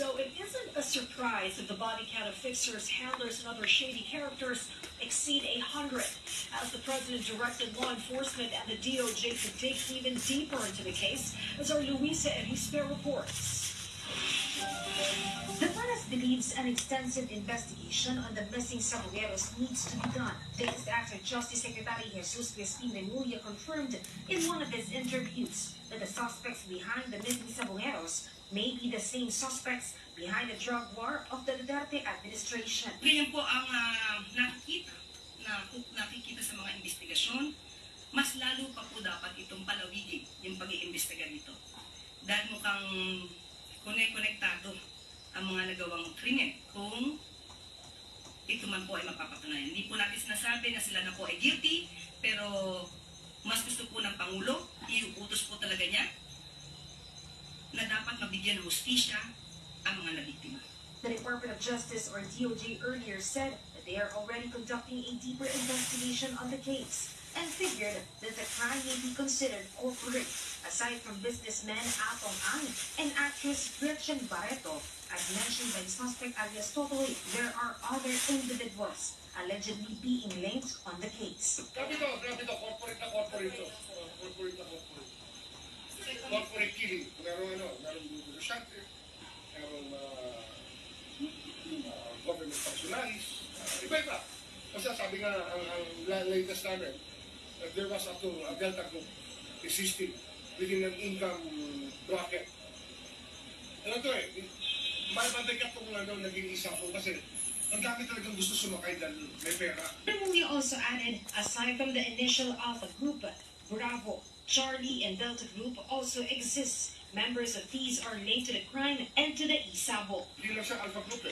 So it isn't a surprise that the body count of fixers, handlers, and other shady characters exceed 800, as the president directed law enforcement and the DOJ to dig even deeper into the case, as our Luisa Erispe reports. The Paras believes an extensive investigation on the missing Sabugueros needs to be done. This after Justice Secretary Jesus Crispin Remulla confirmed in one of his interviews that the suspects behind the missing Sabugueros may be the same suspects behind the drug war of the Duterte administration. Ganyan po ang nakikita sa mga investigasyon. Mas lalo pa po dapat itong palawigin yung pag-iimbestiga dito. Dahil mukhang konektado ang mga nagawang krimen kung ito man po ay mapapatunayan. Hindi po natin sinasabi na sila na po ay guilty, pero mas gusto po ng Pangulo, iuutos po talaga niya na dapat mabigyan ng hustisya ang mga nabiktima. The Department of Justice or DOJ earlier said that they are already conducting a deeper investigation on the case and figured that the crime may be considered corporate. Aside from businessman Atong Ang and actress Gretchen Barreto, as mentioned by suspect alias Totoy, there are other individuals allegedly being linked on the case. Grabe to, corporate na corporate to. Corporate killing. Merong negosyante, merong government functionaries, iba-iba. Kasi sabi nga, ang latest namin, there was a Delta Group existing within an income bracket. Ano to may mabigat kung naging isa ko kasi ang dami talagang gusto sumakay dahil may pera. Remulla also added, aside from the initial Alpha Group, Bravo, Charlie, and Delta Group also exists. Members of these are linked to the crime and to the Isabo. Hindi lang siya Alpha Group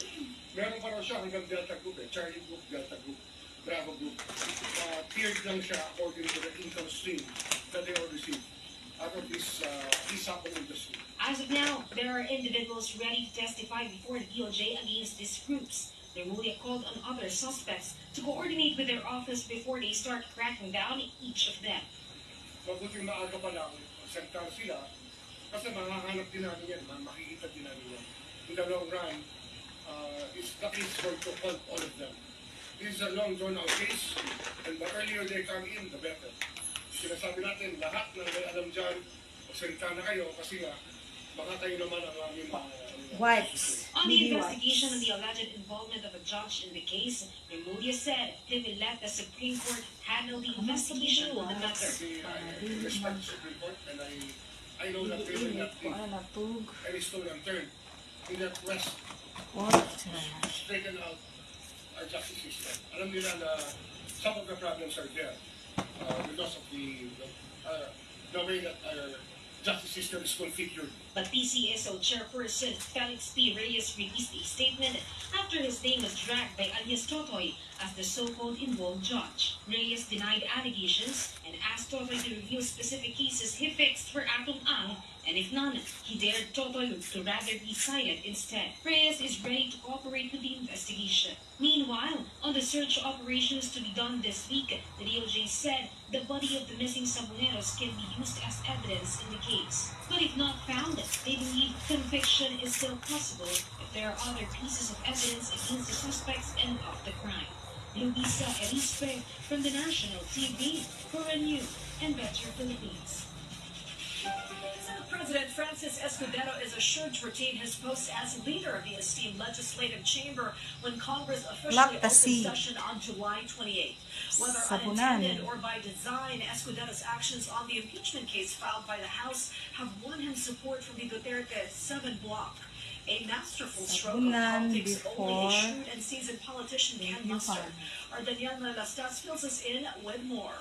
Meron pa raw siya hanggang Delta Group Charlie Group, Delta Group, Bravo Group. Tiered lang siya according to the income stream that they all receive out of this Isabo industry. As of now, there are individuals ready to testify before the DOJ against these groups. Remulla called on other suspects to coordinate with their office before they start cracking down on each of them. Mabuting maaga pa lang, sentar sila, kasi makahanap din namin yan, makikita din namin yan. In the long run, the case is going to help all of them. This is a long drawn-out case, and the earlier they come in, the better. Sinasabi natin, lahat ng may alam dyan, magsalita na kayo, kasi nga, baka kayo naman ang aming On the investigation of the alleged involvement of a judge in the case, Remulla said he will let the Supreme Court handle the investigation on the matter. I respect the Supreme Court, and I know that they will not be any stone unturned in their quest to straighten out our justice system. Alam nila na some of the problems are there because of the way that our justice system is configured. But PCSO chairperson Felix P. Reyes released a statement after his name was dragged by alias Totoy as the so-called involved judge. Reyes denied allegations and asked Totoy to reveal specific cases he fixed for Atong Ang, and if none, he dared Totoy to rather be silent instead. Reyes is ready to cooperate with the investigation. Meanwhile, on the search operations to be done this week, the DOJ said the body of the missing Sabugueros can be used as evidence in the case. But if not found, they believe conviction is still possible if there are other pieces of evidence against the suspects and of the crime. Luisa Erispe from the National TV for a new and better Philippines. Senate President Francis Escudero is assured to retain his post as leader of the esteemed legislative chamber when Congress officially opens session on July 28th. Whether unintended or by design, Escudero's actions on the impeachment case filed by the House have won him support from the Duterte 7 bloc. A masterful stroke of politics only a shrewd and seasoned politician can muster. Our Daniel Malastas fills us in with more.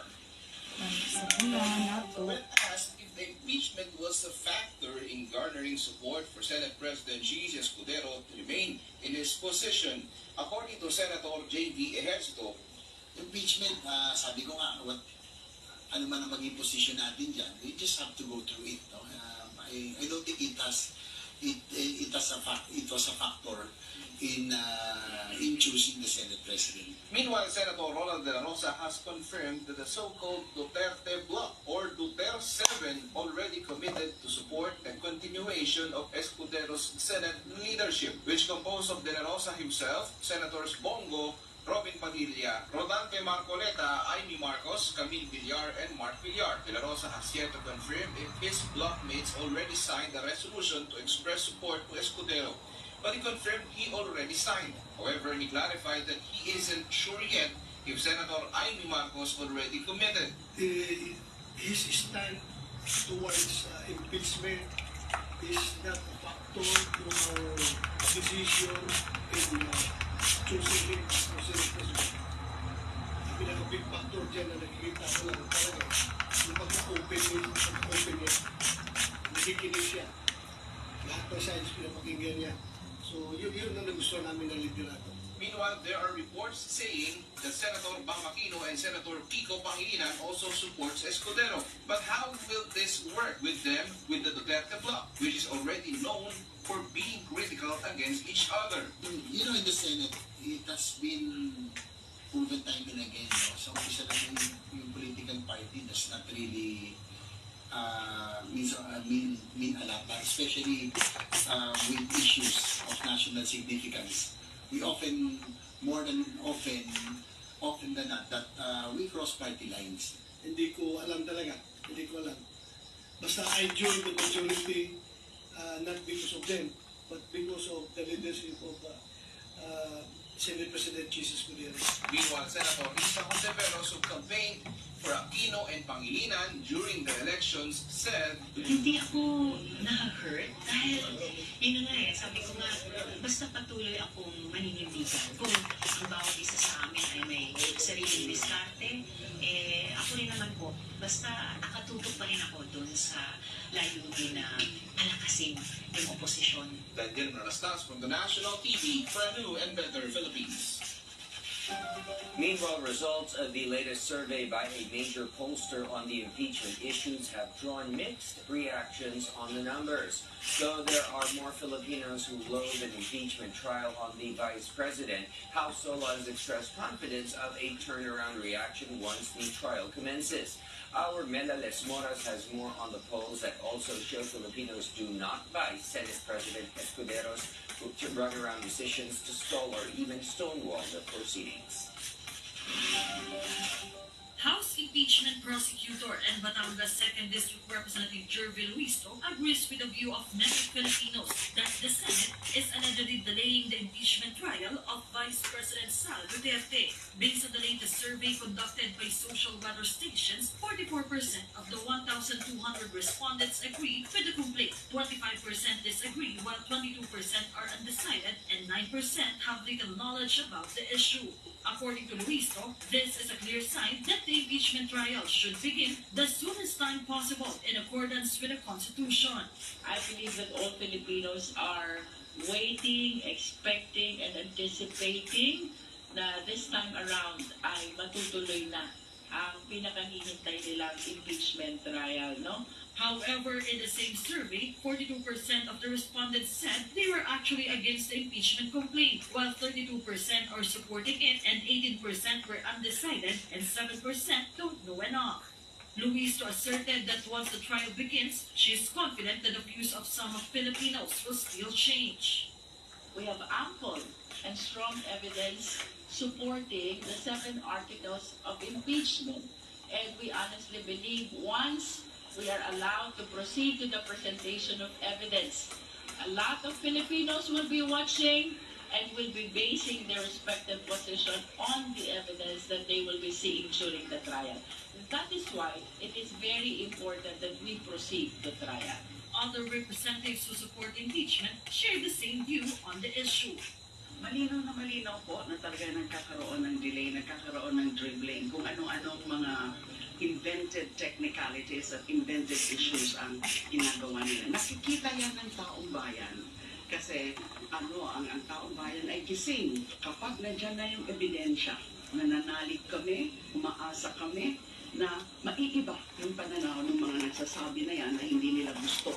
When asked if the impeachment was a factor in garnering support for Senate President Gigi Escudero to remain in his position, according to Senator J.V. Ejercito, impeachment, sabi ko nga, ano man ang maging position natin dyan, we just have to go through it. No? I don't think it was a factor in choosing the Senate President. Meanwhile, Senator Ronald De La Rosa has confirmed that the so-called Duterte Bloc or Duterte 7 already committed to support the continuation of Escudero's Senate leadership, which composed of De La Rosa himself, Senators Bongo, Robin Padilla, Rodante Marcoleta, Amy Marcos, Camille Villar, and Mark Villar. De La Rosa has yet to confirm if his blockmates already signed the resolution to express support to Escudero, but he confirmed he already signed. However, he clarified that he isn't sure yet if Senator Amy Marcos already committed. His stand towards impeachment is not a factor to our decision in choosing him as Senate President. Ang pinaka-big factor dyan na nakikita ko lang talaga yung pagka-open niya, nakikinig siya. Lahat ng sides pinapakinggan niya. So yun ang nagustuhan namin ng liderato. Meanwhile, there are reports saying that Senator Bang Aquino and Senator Pico Pangilinan also supports Escudero. But how will this work with them with the Duterte Bloc, which is already known for being critical against each other? You know, in the Senate, it has been proven time and again. No? Sa umpisa lang yung political party does not really mean a lot, but especially with issues of national significance. We often, more than often than not, that we cross party lines. Hindi ko alam talaga. Hindi ko alam. Basta I joined the majority not because of them, but because of the leadership of Senate President Jesus Gutierrez. Meanwhile, Senator Risa Hontiveros, who campaigned for Aquino and Pangilinan during the elections, said, Hindi ako na-hurt dahil yun na nga sabi ko nga, basta patuloy akong maninindigan. Kung ang bawat isa sa amin ay may sariling diskarte, ako rin naman po, basta nakatutok pa rin ako doon sa layunin na palakasin yung oposisyon. Daniel Manastas from the National TV for a New and Better Philippines. Meanwhile, results of the latest survey by a major pollster on the impeachment issues have drawn mixed reactions on the numbers. Though there are more Filipinos who loathe an impeachment trial on the vice president, House Sola has expressed confidence of a turnaround reaction once the trial commences. Our Mela Lesmoras has more on the polls that also show Filipinos do not buy Senate President Escudero's runaround decisions to stall or even stonewall the proceedings. House impeachment prosecutor and Batangas 2nd District Representative Jervil Luisto agrees with the view of many Filipinos that the Senate is allegedly delaying the impeachment trial of Vice President Sal Duterte. Based on the latest survey conducted by social weather stations, 44% of the 1,200 respondents agree with the complaint, 25% disagree, while 22% are undecided, and 9% have little knowledge about the issue. According to Luisto, this is a clear sign that the impeachment trial should begin the soonest time possible in accordance with the Constitution. I believe that all Filipinos are waiting, expecting, and anticipating na this time around ay matutuloy na ang pinakahihintay nilang impeachment trial, no? However, in the same survey, 42% of the respondents said they were actually against the impeachment complaint, while 32% are supporting it and 18% were undecided and 7% don't know enough. Luisto asserted that once the trial begins, she is confident that the views of some Filipinos will still change. We have ample and strong evidence supporting the 7 articles of impeachment, and we honestly believe once we are allowed to proceed to the presentation of evidence, a lot of Filipinos will be watching and will be basing their respective position on the evidence that they will be seeing during the trial. That is why it is very important that we proceed to trial. Other representatives who support impeachment share the same view on the issue. Malinaw na malinaw po na talaga nagkakaroon ng delay, nagkakaroon ng dribbling, kung ano-anong mga invented technicalities at invented issues ang ginagawa nila. Nakikita yan ng taong bayan kasi ang taong bayan ay gising kapag nandyan na yung ebidensya. Nananalig kami, umaasa kami na maiiba yung pananaw ng mga nagsasabi na yan na hindi nila gusto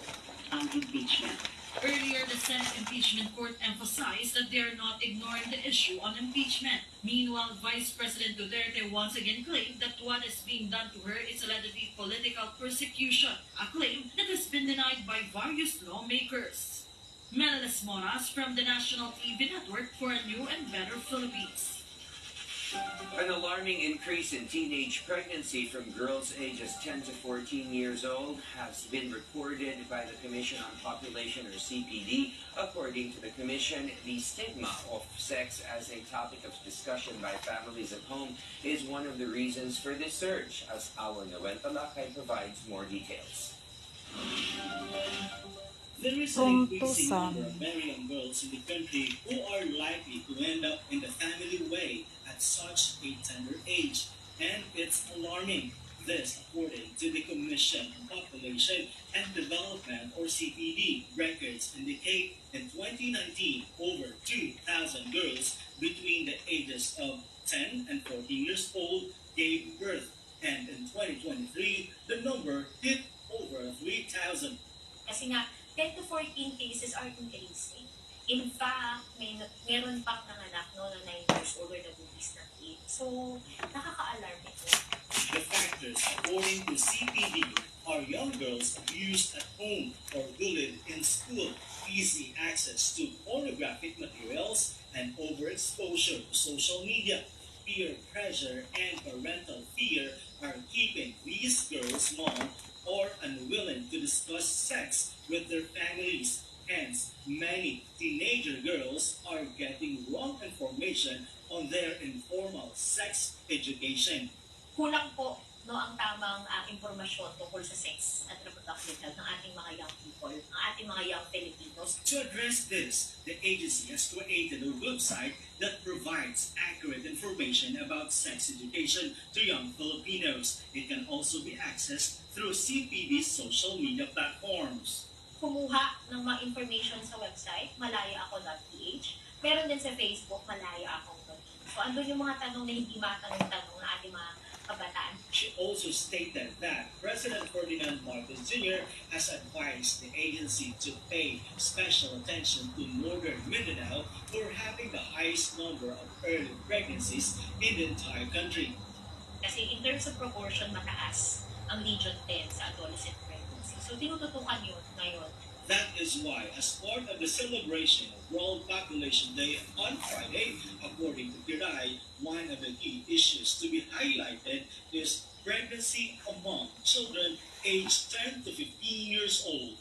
ang impeachment. Earlier, the Senate Impeachment Court emphasized that they are not ignoring the issue on impeachment. Meanwhile, Vice President Duterte once again claimed that what is being done to her is allegedly political persecution, a claim that has been denied by various lawmakers. Melanis Moras from the National TV Network for a New and Better Philippines. An alarming increase in teenage pregnancy from girls ages 10 to 14 years old has been reported by the Commission on Population, or CPD. According to the Commission, the stigma of sex as a topic of discussion by families at home is one of the reasons for this surge, as our Noel Talakay provides more details. There is an increasing number of very young girls in the country who are likely to end up in the family way at such a tender age, and it's alarming. This, according to the Commission on Population and Development, or CPD, records indicate in 2019, over 2,000 girls between the ages of 10 and 14 years old gave birth, and in 2023, the number hit over 3,000. Kasi nga, 10 to 14 cases are increasing. In fact, meron pang nanganak na 9 years old or nabubis ng 8. So, nakaka-alarm ito. The factors, according to CPD, are young girls abused at home or bullied in school, easy access to pornographic materials, and overexposure to social media. Peer pressure and parental fear are keeping these girls mum or unwilling to discuss sex with their families. Hence, many teenager girls are getting wrong information on their informal sex education. Kulang po ang tamang impormasyon tungkol sa sex at reproductive health ng ating mga young people, ng ating mga young Filipinos. To address this, the agency has created a website that provides accurate information about sex education to young Filipinos. It can also be accessed through CPD's social media platforms. Kumuha ng mga information sa website, malayaako.ph. Meron din sa Facebook, malayaako.ph. So, andun yung mga tanong na hindi matanong-tanong na ating mga kabataan. She also stated that President Ferdinand Marcos Jr. has advised the agency to pay special attention to Northern Mindanao for having the highest number of early pregnancies in the entire country. Kasi in terms of proportion, mataas ang Region 10 sa adolescent pregnancy. So, tinututukan yun ngayon. That is why, as part of the celebration of World Population Day on Friday, according to Kiray, one of the key issues to be highlighted is pregnancy among children aged 10 to 15 years old.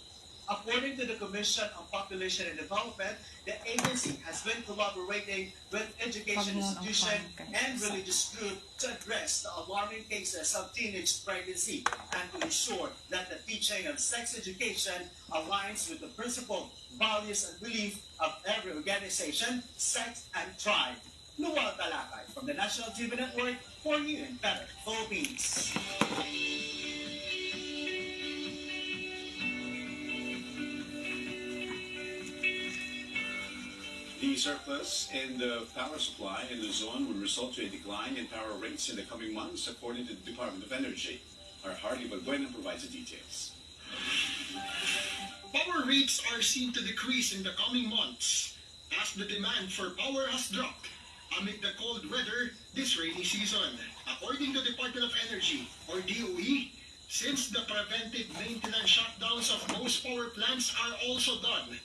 According to the Commission on Population and Development, the agency has been collaborating with education institutions and religious groups to address the alarming cases of teenage pregnancy and to ensure that the teaching of sex education aligns with the principle, values, and belief of every organization, sect, and tribe. Noel Talakay from the National TV Network for New and Better Philippines. The surplus in the power supply in the zone will result to a decline in power rates in the coming months, according to the Department of Energy. Our Hardy Balbuena provides the details. Power rates are seen to decrease in the coming months as the demand for power has dropped amid the cold weather this rainy season. According to Department of Energy, or DOE, since the preventive maintenance shutdowns of most power plants are also done,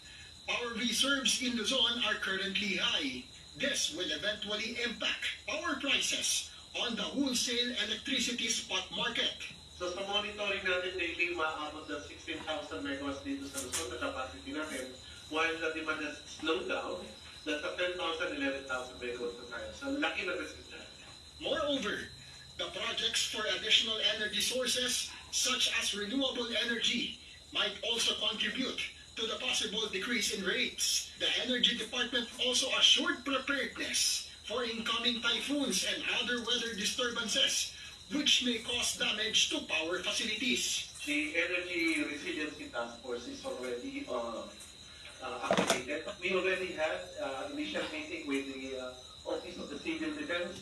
power reserves in the zone are currently high. This will eventually impact power prices on the wholesale electricity spot market. So sa monitoring natin daily, maabot ng 16,000 megawatts dito sa Luzon na capacity natin. While the demand has slowed down, nasa 10,000, 11,000 megawatts na tayo. So laki na resistance. Moreover, the projects for additional energy sources such as renewable energy might also contribute to the possible decrease in rates. The Energy Department also assured preparedness for incoming typhoons and other weather disturbances, which may cause damage to power facilities. The Energy Resiliency Task Force is already activated. We already had initial meeting with the Office of the Civil Defense.